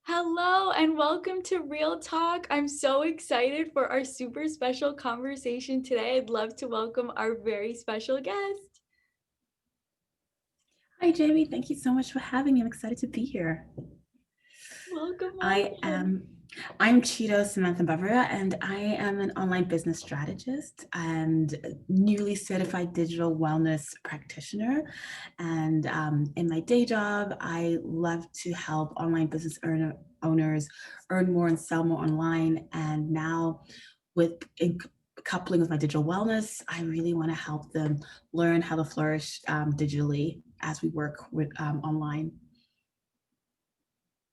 Hello and welcome to Real Talk. I'm so excited for our super special conversation today. I'd love to welcome our very special guest. Hi, Jamie. Thank you so much for having me. I'm excited to be here. Welcome, I welcome. am I'm Chido Samantha, and I am an online business strategist and newly certified digital wellness practitioner. And in my day job, I love to help online owners earn more and sell more online. And now, with in coupling with my digital wellness, I really want to help them learn how to flourish digitally as we work with online.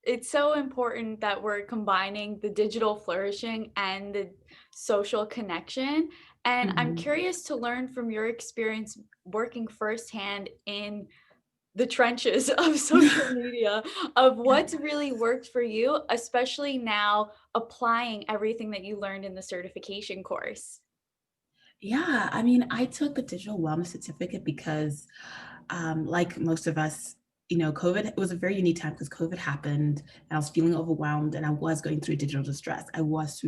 It's so important that we're combining the digital flourishing and the social connection. And I'm Mhm. curious to learn from your experience working firsthand in the trenches of social media, of what's really worked for you, especially now applying everything that you learned in the certification course. Yeah, I mean, I took the digital wellness certificate because, like most of us, COVID, it was a very unique time because COVID happened and I was feeling overwhelmed and I was going through digital distress. I was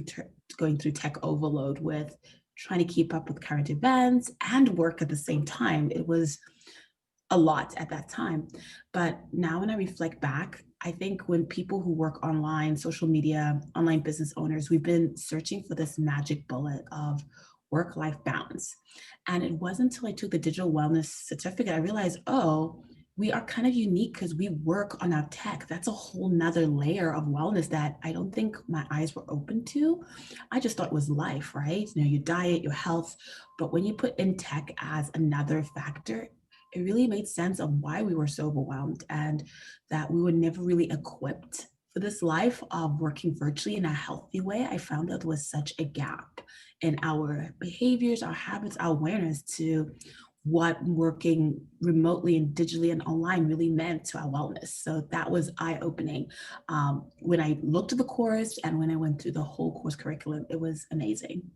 going through tech overload with trying to keep up with current events and work at the same time. It was a lot at that time. But now when I reflect back, I think when people who work online, social media, online business owners, we've been searching for this magic bullet of work life balance. And it wasn't until I took the digital wellness certificate, I realized, oh, we are kind of unique because we work on our tech. That's a whole nother layer of wellness that I don't think my eyes were open to. I just thought it was life, right? Your diet, your health. But when you put in tech as another factor, it really made sense of why we were so overwhelmed and that we were never really equipped for this life of working virtually in a healthy way. I found that there was such a gap in our behaviors, our habits, our awareness to what working remotely and digitally and online really meant to our wellness. So that was eye opening. When I looked at the course and when I went through the whole course curriculum, it was amazing.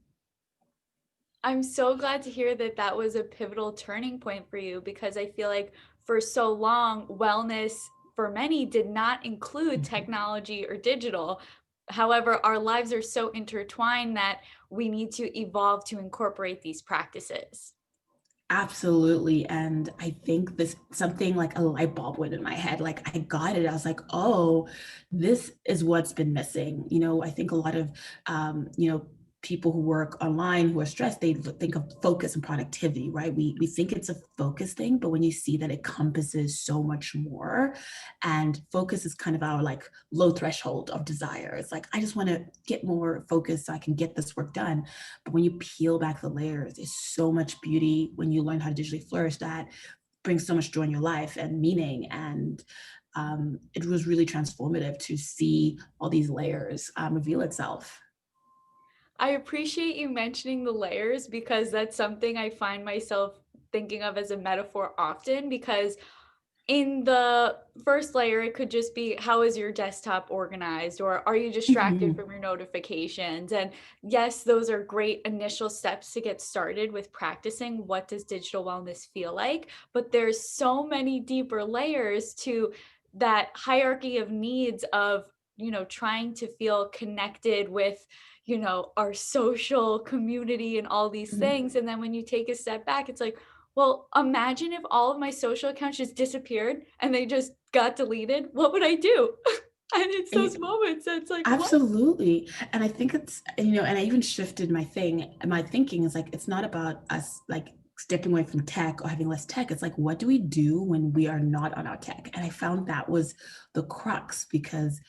I'm so glad to hear that that was a pivotal turning point for you because I feel like for so long, wellness for many did not include Mhm. technology or digital. However, our lives are so intertwined that we need to evolve to incorporate these practices. Absolutely. And I think this something like a light bulb went in my head. Like I got it. I was like, oh, this is what's been missing. I think a lot of people who work online who are stressed, they think of focus and productivity, right? We think it's a focus thing, but when you see that it encompasses so much more, and focus is kind of our like low threshold of desire. It's like I just want to get more focus so I can get this work done. But when you peel back the layers, there's so much beauty when you learn how to digitally flourish that brings so much joy in your life and meaning. And it was really transformative to see all these layers reveal itself. I appreciate you mentioning the layers because that's something I find myself thinking of as a metaphor often because in the first layer, it could just be how is your desktop organized or are you distracted Mhm. from your notifications? And yes, those are great initial steps to get started with practicing what does digital wellness feel like, but there's so many deeper layers to that hierarchy of needs of trying to feel connected with our social community and all these Mhm. things. And then when you take a step back, it's like, well, imagine if all of my social accounts just disappeared and they just got deleted. What would I do? And it's And those moments that's like, what? absolutely. And I think and I even shifted my thinking is like, it's not about us like stepping away from tech or having less tech. It's like, what do we do when we are not on our tech? And I found that was the crux because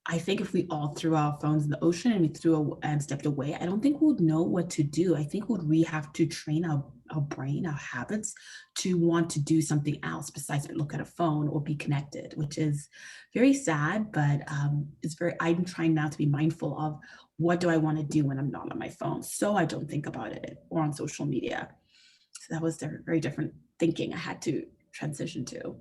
I think if we all threw our phones in the ocean and we and stepped away, I don't think we would know what to do. I think we have to train our brain, our habits to want to do something else besides look at a phone or be connected, which is very sad, but I'm trying now to be mindful of what do I want to do when I'm not on my phone so I don't think about it or on social media. So that was very different thinking I had to transition to.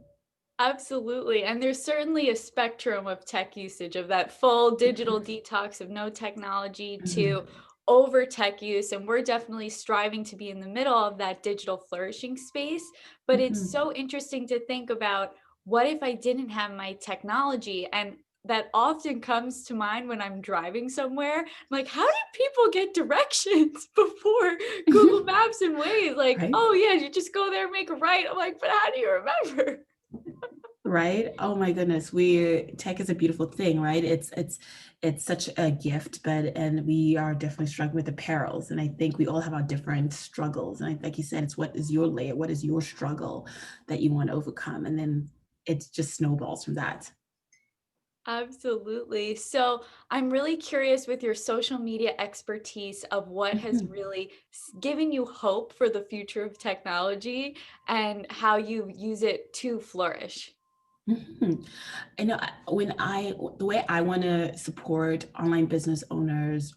Absolutely. And there's certainly a spectrum of tech usage of that full digital Mhm. detox of no technology to Mhm. over tech use. And we're definitely striving to be in the middle of that digital flourishing space. But it's Mhm. so interesting to think about what if I didn't have my technology? And that often comes to mind when I'm driving somewhere. I'm like, how did people get directions before Google Maps and Waze? Like, Right? oh yeah, you just go there and make a right. I'm like, but how do you remember? Right? Oh my goodness. Tech is a beautiful thing, right? It's such a gift, but and we are definitely struggling with the perils. And I think we all have our different struggles. And like you said, it's what is your layer? What is your struggle that you want to overcome? And then it just snowballs from that. Absolutely. So I'm really curious with your social media expertise of what has Mhm. really given you hope for the future of technology and how you use it to flourish. Mhm. I know the way I want to support online business owners,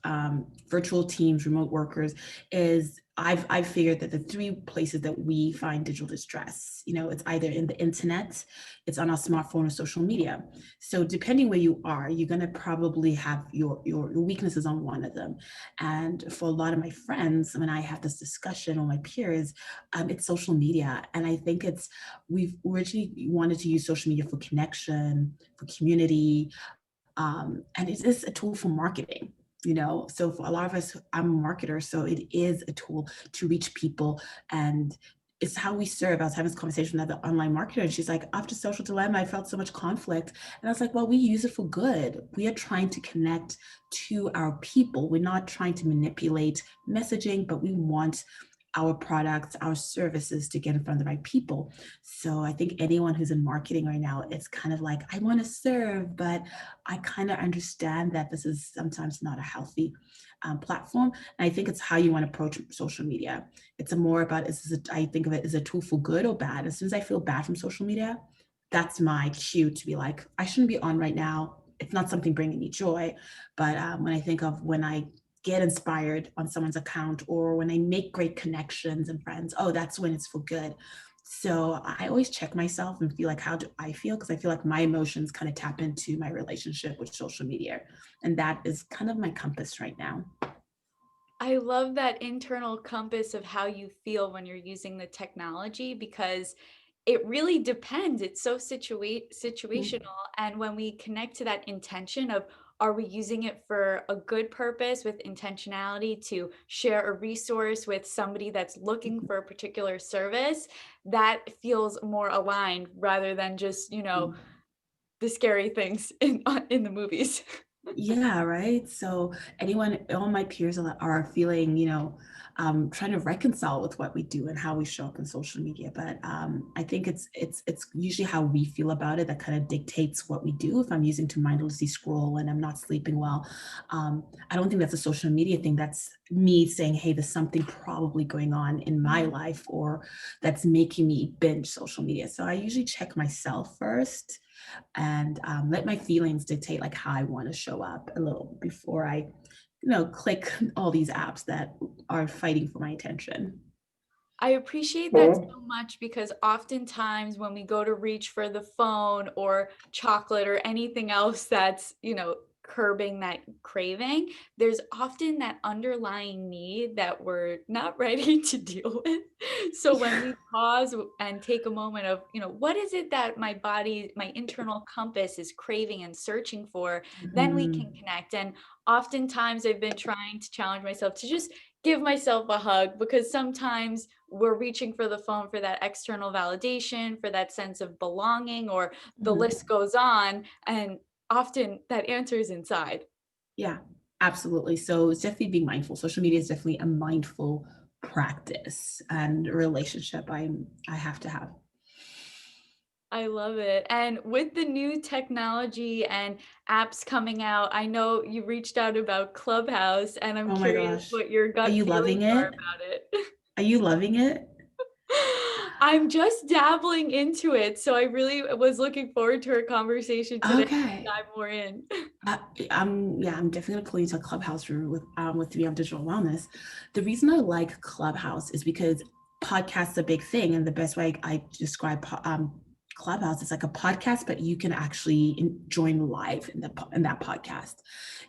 virtual teams, remote workers, is I've figured that the three places that we find digital distress, it's either in the internet, it's on our smartphone or social media. So depending where you are, you're gonna probably have your weaknesses on one of them. And for a lot of my friends, when I have this discussion or my peers, it's social media, and I think we've originally wanted to use social media for connection, for community, and it is a tool for marketing. So for a lot of us, I'm a marketer, so it is a tool to reach people, and it's how we serve. I was having this conversation with another online marketer, and she's like, after Social Dilemma, I felt so much conflict. And I was like, well, we use it for good. We are trying to connect to our people. We're not trying to manipulate messaging, but we want our products, our services to get in front of the right people. So I think anyone who's in marketing right now, it's kind of like, I want to serve, but I kind of understand that this is sometimes not a healthy platform. And I think it's how you want to approach social media. It's more about, I think of it as a tool for good or bad. As soon as I feel bad from social media, that's my cue to be like, I shouldn't be on right now. It's not something bringing me joy. But when I think of when I get inspired on someone's account or when I make great connections and friends, oh, that's when it's for good. So I always check myself and feel like, how do I feel? Because I feel like my emotions kind of tap into my relationship with social media. And that is kind of my compass right now. I love that internal compass of how you feel when you're using the technology because it really depends. It's so situational. And when we connect to that intention of are we using it for a good purpose with intentionality to share a resource with somebody that's looking for a particular service, that feels more aligned rather than just, the scary things in the movies. Yeah, right. So all my peers are feeling, trying to reconcile with what we do and how we show up in social media. But I think it's usually how we feel about it that kind of dictates what we do. If I'm using to mindlessly scroll and I'm not sleeping well, I don't think that's a social media thing. That's me saying, hey, there's something probably going on in my life, or that's making me binge social media. So I usually check myself first and let my feelings dictate like how I want to show up a little before I, click all these apps that are fighting for my attention. I appreciate that so much because oftentimes when we go to reach for the phone or chocolate or anything else that's, curbing that craving, there's often that underlying need that we're not ready to deal with. So when we pause and take a moment of, what is it that my body, my internal compass is craving and searching for, then we can Mhm. connect. And oftentimes I've been trying to challenge myself to just give myself a hug because sometimes we're reaching for the phone for that external validation, for that sense of belonging, or the Mhm. list goes on. And often that answer is inside. Yeah, absolutely. So it's definitely being mindful. Social media is definitely a mindful practice and relationship I have to have. I love it. And with the new technology and apps coming out, I know you reached out about Clubhouse, and I'm Oh my curious gosh. what your Are gut you feelings loving are it? about it. Are you loving it? I'm just dabbling into it, so I really was looking forward to our conversation today to Okay. dive more in. Uh, I'm definitely gonna pull you into a clubhouse room with me on digital wellness. The reason I like Clubhouse is because podcasts are a big thing, and the best way I describe Clubhouse is like a podcast, but you can actually join live in that podcast.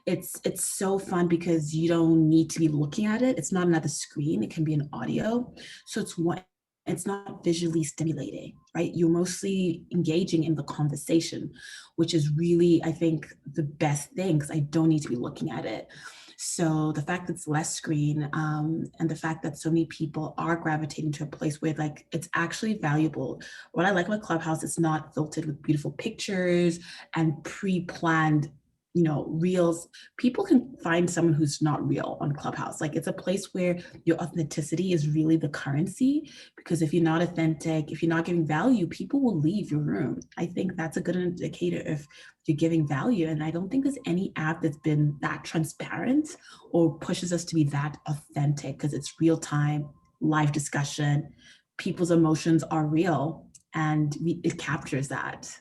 It's so fun because you don't need to be looking at it. It's not another screen. It can be an audio, so it's one. it's not visually stimulating, right? You're mostly engaging in the conversation, which is really, I think, the best thing because I don't need to be looking at it. So the fact that it's less screen, and the fact that so many people are gravitating to a place where like it's actually valuable. What I like about Clubhouse, it's not filtered with beautiful pictures and pre-planned, reels. People can find someone who's not real on Clubhouse. Like it's a place where your authenticity is really the currency, because if you're not authentic, if you're not giving value, people will leave your room. I think that's a good indicator if you're giving value. And I don't think there's any app that's been that transparent or pushes us to be that authentic, because it's real time, live discussion. People's emotions are real, and it captures that.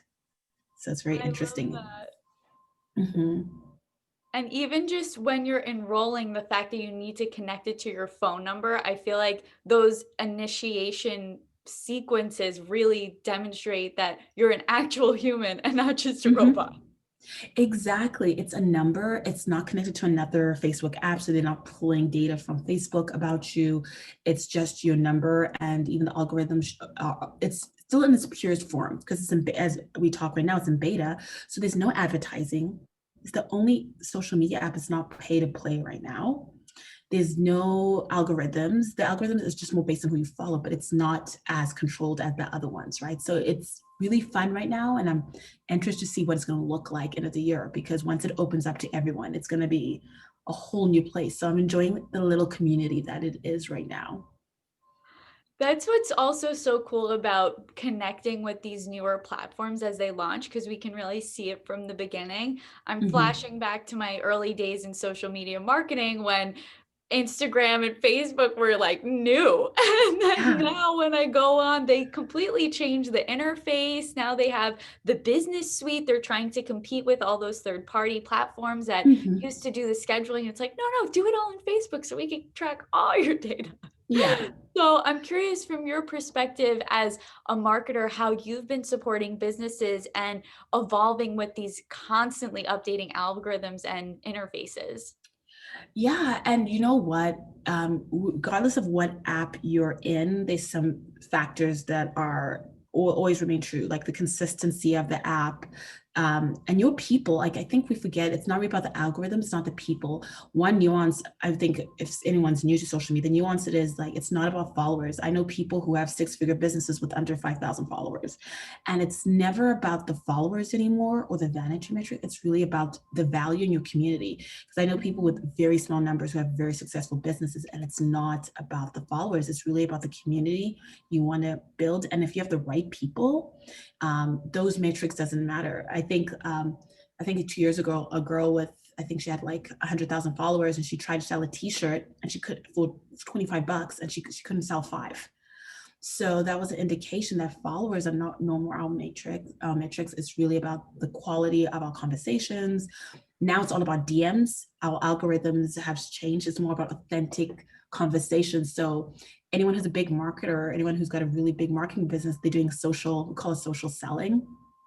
So it's very I love interesting. that. Mhm. And even just when you're enrolling, the fact that you need to connect it to your phone number, I feel like those initiation sequences really demonstrate that you're an actual human and not just a robot. Mhm. Exactly. It's a number. It's not connected to another Facebook app. So they're not pulling data from Facebook about you. It's just your number. And even the algorithms, it's still in its purest form because it's as we talk right now, it's in beta. So there's no advertising. It's the only social media app that's not pay to play right now. There's no algorithms. The algorithm is just more based on who you follow, but it's not as controlled as the other ones, right? So it's really fun right now. And I'm interested to see what it's going to look like in the year, because once it opens up to everyone, it's going to be a whole new place. So I'm enjoying the little community that it is right now. That's what's also so cool about connecting with these newer platforms as they launch, because we can really see it from the beginning. I'm Mhm. flashing back to my early days in social media marketing when Instagram and Facebook were like new. And then Yeah. now when I go on, they completely change the interface. Now they have the business suite. They're trying to compete with all those third-party platforms that Mhm. used to do the scheduling. It's like, no, no, do it all in Facebook so we can track all your data. Yeah. So I'm curious from your perspective as a marketer, how you've been supporting businesses and evolving with these constantly updating algorithms and interfaces. Yeah, and you know what? Regardless of what app you're in, there's some factors that are always remain true, like the consistency of the app, and your people. Like I think we forget, it's not really about the algorithms, it's not the people. One nuance, I think, if anyone's new to social media, the nuance it is like it's not about followers. I know people who have six-figure businesses with under 5,000 followers, and it's never about the followers anymore or the vanity metric. It's really about the value in your community, because I know people with very small numbers who have very successful businesses, and it's not about the followers. It's really about the community you want to build. And if you have the right people, those metrics doesn't matter. I think 2 years ago, a girl with, I think she had like 100,000 followers, and she tried to sell a T-shirt, and she could for $25, and she couldn't sell five. So that was an indication that followers are not no more our matrix. Our metrics is really about the quality of our conversations. Now it's all about DMs. Our algorithms have changed. It's more about authentic conversations. So anyone who's a big marketer, anyone who's got a really big marketing business, they're doing social, we call it social selling.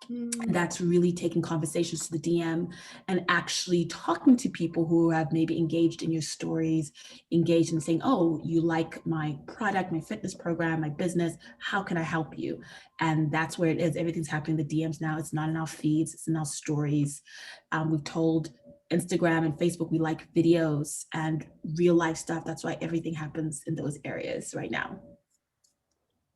And Mm. that's really taking conversations to the DM and actually talking to people who have maybe engaged in your stories, engaged in saying, oh, you like my product, my fitness program, my business, how can I help you? And that's where it is. Everything's happening in the DMs now. It's not in our feeds, it's in our stories. We've told Instagram and Facebook we like videos and real life stuff. That's why everything happens in those areas right now.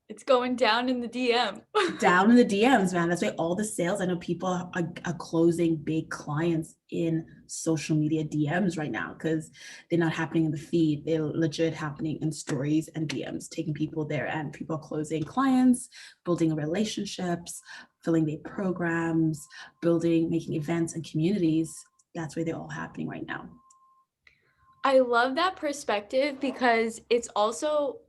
It's going down in the DM. Down in the DMs, man. That's why all the sales, I know people are closing big clients in social media DMs right now, because they're not happening in the feed. They're legit happening in stories and DMs, taking people there, and people are closing clients, building relationships, filling their programs, building, making events and communities. That's where they're all happening right now. I love that perspective because it's also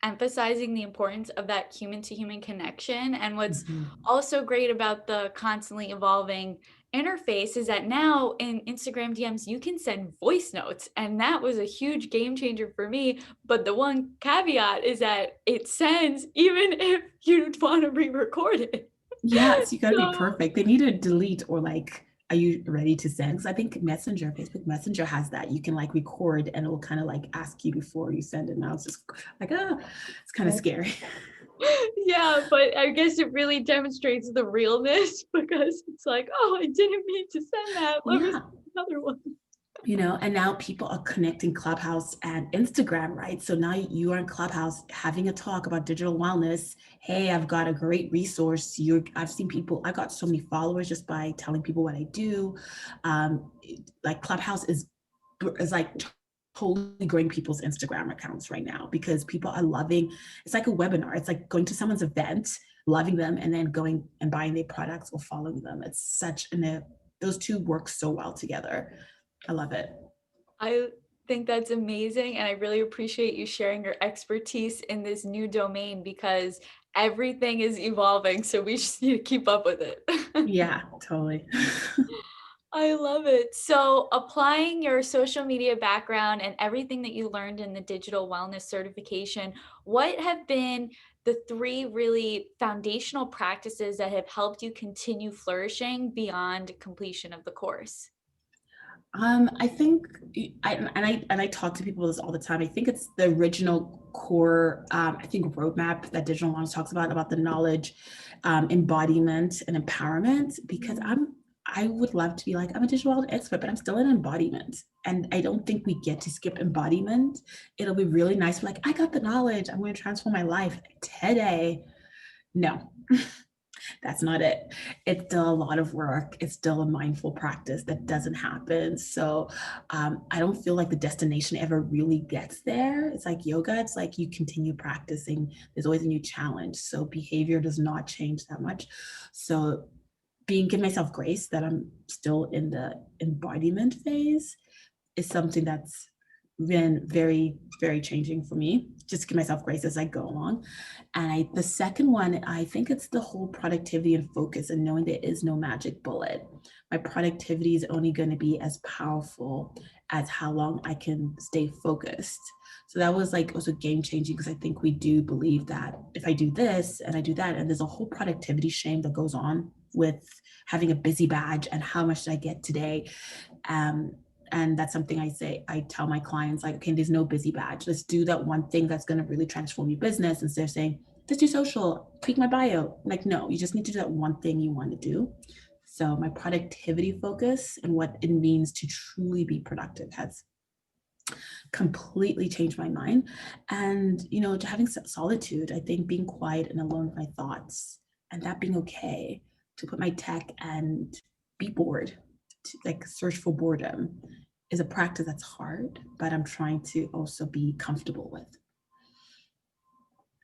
emphasizing the importance of that human to human connection. And what's Mhm. also great about the constantly evolving interface is that now in Instagram DMs, you can send voice notes. And that was a huge game changer for me. But the one caveat is that it sends even if you want to re record it. Yes, you gotta be So perfect. They need to delete or like, are you ready to send? Because I think Messenger, Facebook Messenger has that. You can like record and it will kind of like ask you before you send it. Now it's just like, it's kind of scary. Yeah, but I guess it really demonstrates the realness because it's like, "Oh, I didn't mean to send that. Let me send Yeah. another one." And now people are connecting Clubhouse and Instagram, right? So now you are in Clubhouse having a talk about digital wellness. Hey, I've got a great resource. I've seen people, I got so many followers just by telling people what I do. Like Clubhouse is like totally growing people's Instagram accounts right now because people are loving, it's like a webinar. It's like going to someone's event, loving them, and then going and buying their products or following them. It's such those two work so well together. I love it. I think that's amazing, and I really appreciate you sharing your expertise in this new domain because everything is evolving, so we just need to keep up with it. Yeah, totally. I love it. So, applying your social media background and everything that you learned in the digital wellness certification, what have been the three really foundational practices that have helped you continue flourishing beyond completion of the course? I think I talk to people this all the time. I think it's the original core, I think roadmap that digital wellness talks about the knowledge, embodiment and empowerment. Because Mhm. I would love to be like I'm a digital wellness expert, but I'm still in embodiment, and I don't think we get to skip embodiment. It'll be really nice. Like I got the knowledge. I'm going to transform my life today. No, that's not it. It's still a lot of work. It's still a mindful practice that doesn't happen. So I don't feel like the destination ever really gets there. It's like yoga, it's like you continue practicing, there's always a new challenge. So behavior does not change that much. So give myself grace that I'm still in the embodiment phase is something that's been very, very changing for me. Just give myself grace as I go along. And the second one, I think it's the whole productivity and focus and knowing there is no magic bullet. My productivity is only going to be as powerful as how long I can stay focused. So that was like also game changing because I think we do believe that if I do this and I do that, and there's a whole productivity shame that goes on with having a busy badge and how much did I get today. Um, and that's something I tell my clients, like, okay, there's no busy badge. Let's do that one thing that's going to really transform your business. Instead of saying, let's do social, tweak my bio. Like, no, you just need to do that one thing you want to do. So my productivity focus and what it means to truly be productive has completely changed my mind. And, to having solitude, I think being quiet and alone with my thoughts and that being okay to put my tech and be bored, to like search for boredom is a practice that's hard, but I'm trying to also be comfortable with.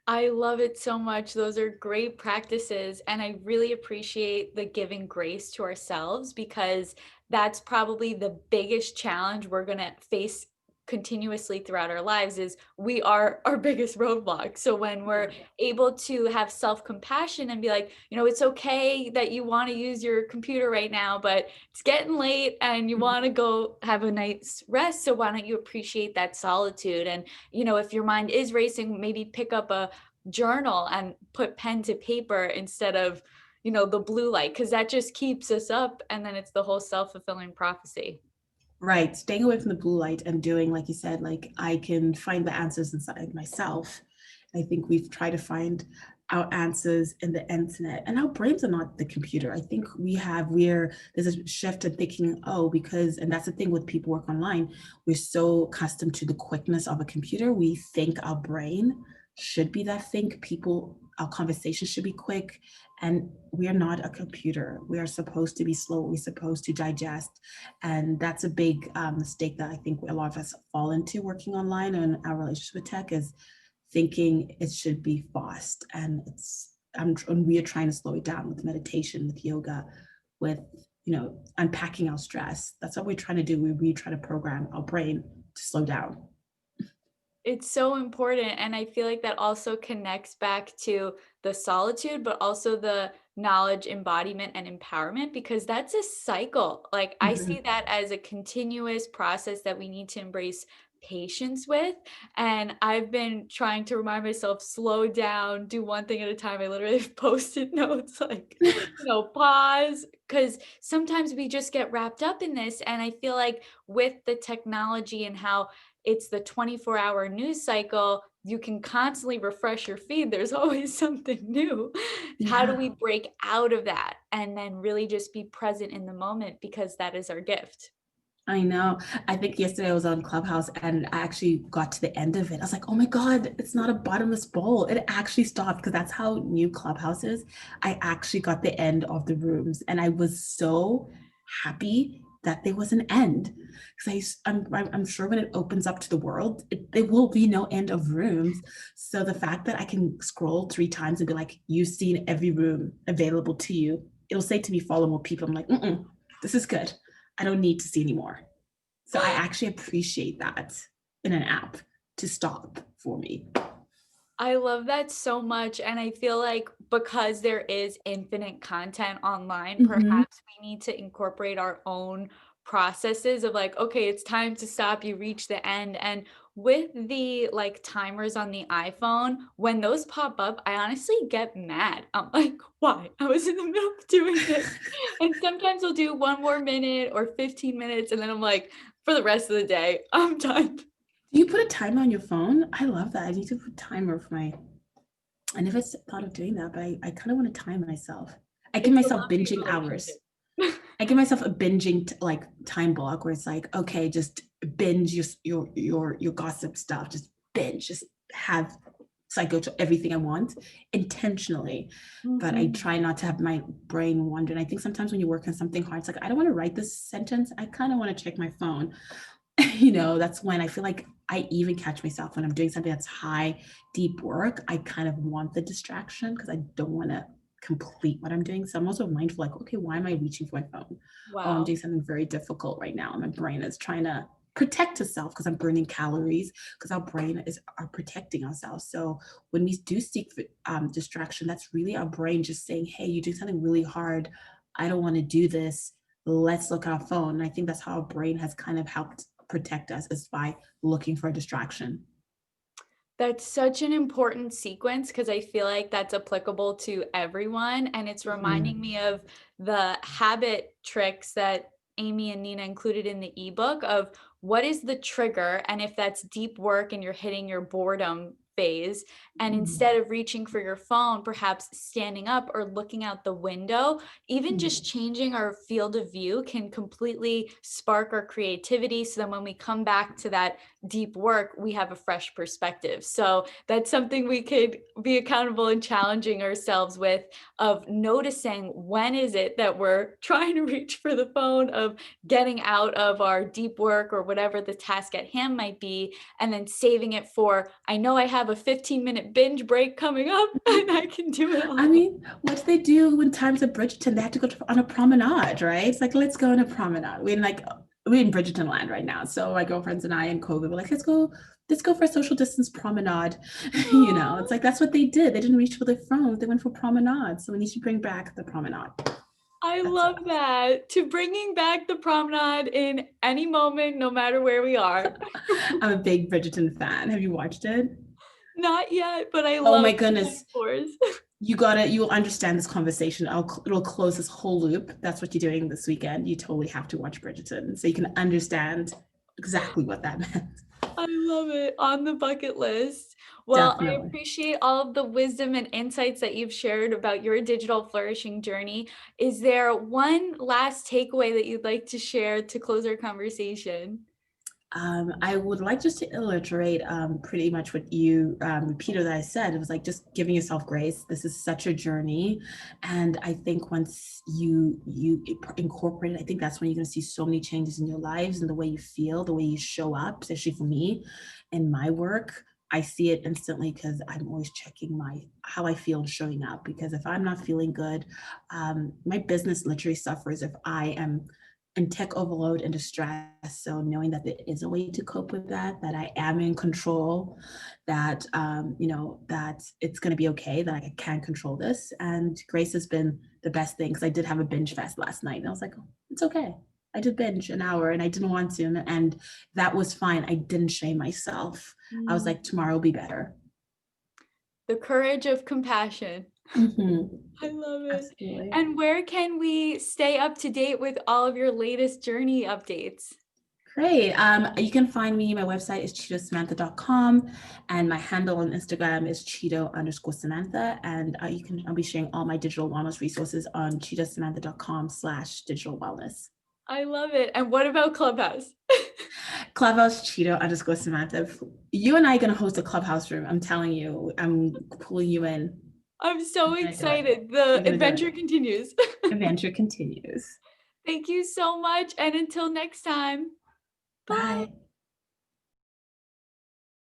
I love it so much. Those are great practices. And I really appreciate the giving grace to ourselves because that's probably the biggest challenge we're going to face continuously throughout our lives is we are our biggest roadblock. So when we're able to have self-compassion and be like, it's okay that you want to use your computer right now, but it's getting late and you want to go have a night's rest. So why don't you appreciate that solitude? And if your mind is racing, maybe pick up a journal and put pen to paper instead of the blue light because that just keeps us up and then it's the whole self-fulfilling prophecy. Right. Staying away from the blue light and doing, like you said, like I can find the answers inside myself. I think we've tried to find our answers in the internet, and our brains are not the computer. I think there's a shift in thinking, oh, because, and that's the thing with people work online, we're so accustomed to the quickness of a computer. We think our brain should be that think our conversation should be quick, and we are not a computer. We are supposed to be slow. We're supposed to digest, and that's a big mistake that I think a lot of us fall into working online and our relationship with tech is thinking it should be fast. And and we are trying to slow it down with meditation, with yoga, with, unpacking our stress. That's what we're trying to do. We try to program our brain to slow down. It's so important, and I feel like that also connects back to the solitude, but also the knowledge, embodiment, and empowerment because that's a cycle. Like, I see Mhm. that as a continuous process that we need to embrace patience with, and I've been trying to remind myself, "Slow down, do one thing at a time." I literally have Post-it notes, like, pause, because sometimes we just get wrapped up in this, and I feel like with the technology and how it's the 24-hour news cycle, you can constantly refresh your feed. There's always something new. How do Yeah. we break out of that and then really just be present in the moment because that is our gift? I know. I think yesterday I was on Clubhouse and I actually got to the end of it. I was like, oh my God, it's not a bottomless bowl. It actually stopped because that's how new Clubhouse is. I actually got the end of the rooms and I was so happy that there was an end. Because I'm sure when it opens up to the world, there will be no end of rooms. So the fact that I can scroll 3 times and be like, you've seen every room available to you, it'll say to me, follow more people. I'm like, this is good. I don't need to see anymore. So I actually appreciate that in an app to stop for me. I love that so much, and I feel like because there is infinite content online, Mm-hmm. perhaps we need to incorporate our own processes of like, okay, it's time to stop, you reach the end. And with the like timers on the iPhone, when those pop up, I honestly get mad. I'm like, why? I was in the middle of doing this. And sometimes I'll do one more minute or 15 minutes, and then I'm like, for the rest of the day, I'm done. Do you put a timer on your phone? I love that. I need to put a timer for my. I never thought of doing that, but I kind of want to time myself. I give It's a myself long-term binging hours. relationship. I give myself a binging like time block where it's like, okay, just binge your gossip stuff. Just binge. Just have so I go to everything I want intentionally. But I Mhm. try not to have my brain wander. And I think sometimes when you work on something hard, it's like, I don't want to write this sentence. I kind of want to check my phone. That's when I feel like I even catch myself when I'm doing something that's high, deep work. I kind of want the distraction because I don't want to complete what I'm doing. So I'm also mindful, like, okay, why am I reaching for my phone? Oh, I'm Wow. doing something very difficult right now. My brain is trying to protect itself because I'm burning calories because our brain is are protecting ourselves. So when we do seek distraction, that's really our brain just saying, hey, you're doing something really hard. I don't want to do this. Let's look at our phone. And I think that's how our brain has kind of helped protect us is by looking for a distraction. That's such an important sequence because I feel like that's applicable to everyone, and it's reminding Mhm. me of the habit tricks that Amy and Nina included in the ebook of what is the trigger, and if that's deep work and you're hitting your boredom phase, and Mhm. instead of reaching for your phone, perhaps standing up or looking out the window, even just Mhm. changing our field of view can completely spark our creativity, so then when we come back to that deep work, we have a fresh perspective. So that's something we could be accountable and challenging ourselves with of noticing when is it that we're trying to reach for the phone, of getting out of our deep work or whatever the task at hand might be, and then saving it for, I know I have a 15-minute binge break coming up and I can do it I all. mean, what do they do when times at Bridgeton? They have to go on a promenade, right? It's like, let's go on a promenade. We're in Bridgeton land right now. So my girlfriends and I and COVID were like, let's go for a social distance promenade. It's like that's what they did. They didn't reach for their phones, they went for promenade. So we need to bring back the promenade. I That's love us. that. To bringing back the promenade in any moment, no matter where we are. I'm a big Bridgerton fan. Have you watched it? Not yet, but I Oh love my the goodness. metaphors. You'll understand this conversation. It'll close this whole loop. That's what you're doing this weekend. You totally have to watch Bridgerton so you can understand exactly what that meant. I love it. On the bucket list. Well, I Definitely. appreciate all of the wisdom and insights that you've shared about your digital flourishing journey. Is there one last takeaway that you'd like to share to close our conversation? I would like just to illustrate pretty much what you repeated that I said. It was like just giving yourself grace. This is such a journey, and I think once you incorporate it, I think that's when you're going to see so many changes in your lives and the way you feel, the way you show up. Especially for me, in my work, I see it instantly because I'm always checking my how I feel and showing up. Because if I'm not feeling good, my business literally suffers if I am and tech overload and distress. So knowing that there is a way to cope with that, that I am in control, that that it's going to be okay, that I can control this. And grace has been the best thing because I did have a binge fest last night, and I was like, oh, it's okay. I did binge an hour, and I didn't want to, and that was fine. I didn't shame myself. I was Mm, like, tomorrow will be better. the courage of compassion. Mm-hmm. I love it. Absolutely. And where can we stay up to date with all of your latest journey updates? Great. You can find me. My website is chidosamantha.com, and my handle on Instagram is chido_Samantha. And I'll be sharing all my digital wellness resources on chidosamantha.com/digital wellness. I love it. And what about Clubhouse? Clubhouse Chido_Samantha. You and I are gonna host a clubhouse room. I'm telling you, I'm pulling you in. I'm so We're gonna do it. excited. We're The gonna do it. adventure continues. Adventure continues. Thank you so much. And until next time, bye. Bye.